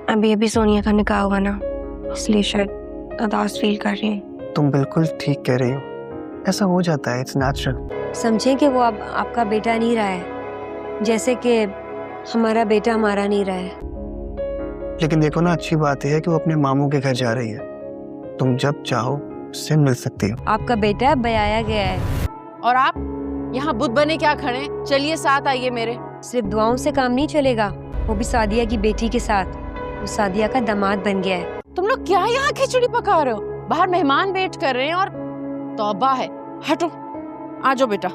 अभी अभी सोनिया का निकाह हुआ ना, इसलिए शायद उदास फील कर रही है। तुम बिल्कुल ठीक कह रही हो, ऐसा हो जाता है, इट्स नेचुरल। समझे कि वो अब आपका बेटा नहीं रहा है, जैसे कि हमारा बेटा हमारा नहीं रहा है। लेकिन देखो ना, अच्छी बात यह है कि वो अपने मामू के घर जा रही है। तुम जब चाहो उससे मिल सकती हो। आपका बेटा बयाया गया है। और आप यहाँ बुत बने क्या खड़े हैं? चलिए साथ आइए मेरे। सिर्फ दुआओं से काम नहीं चलेगा, वो भी सादिया की बेटी के साथ। वो सादिया का दामाद बन गया है। तुम लोग क्या यहाँ खिचड़ी पका रहे हो? बाहर मेहमान वेट कर रहे हैं और तौबा है। हटो, आ जाओ बेटा।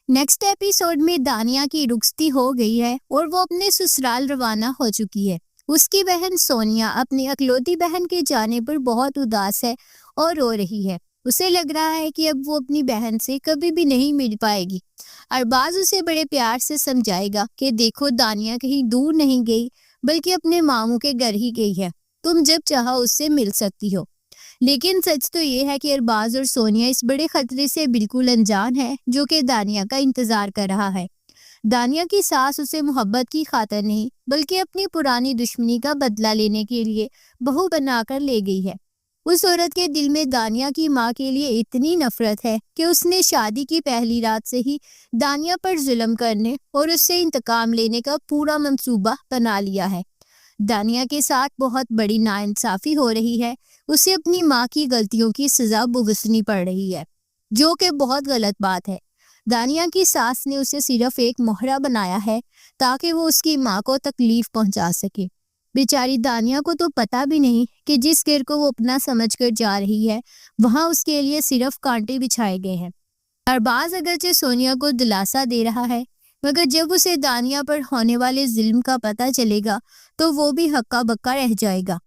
नेक्स्ट एपिसोड में दानिया की रुखसती हो गई है और वो अपने ससुराल रवाना हो चुकी है। उसकी बहन सोनिया अपनी अकलौती बहन के जाने पर बहुत उदास है और रो रही है। उसे लग रहा है कि अब वो अपनी बहन से कभी भी नहीं मिल पाएगी। अरबाज उसे बड़े प्यार से समझाएगा कि देखो, दानिया कहीं दूर नहीं गई, बल्कि अपने मामू के घर ही गई है। तुम जब चाहो उससे मिल सकती हो। लेकिन सच तो ये है कि अरबाज और सोनिया इस बड़े खतरे से बिल्कुल अनजान है, जो कि दानिया का इंतजार कर रहा है। दानिया की सास उसे मोहब्बत की खातिर नहीं, बल्कि अपनी पुरानी दुश्मनी का बदला लेने के लिए बहू बनाकर ले गई है। उस औरत के दिल में दानिया की माँ के लिए इतनी नफरत है कि उसने शादी की पहली रात से ही दानिया पर जुल्म करने और उससे इंतकाम लेने का पूरा मंसूबा बना लिया है। दानिया के साथ बहुत बड़ी नाइंसाफी हो रही है। उसे अपनी माँ की गलतियों की सजा भुगतनी पड़ रही है, जो कि बहुत गलत बात है। दानिया की सास ने उसे सिर्फ एक मोहरा बनाया है ताकि वो उसकी माँ को तकलीफ पहुंचा सके। बेचारी दानिया को तो पता भी नहीं कि जिस घर को वो अपना समझकर जा रही है, वहाँ उसके लिए सिर्फ कांटे बिछाए गए हैं। अरबाज अगरचे सोनिया को दिलासा दे रहा है, मगर जब उसे दानिया पर होने वाले जुल्म का पता चलेगा तो वो भी हक्का बक्का रह जाएगा।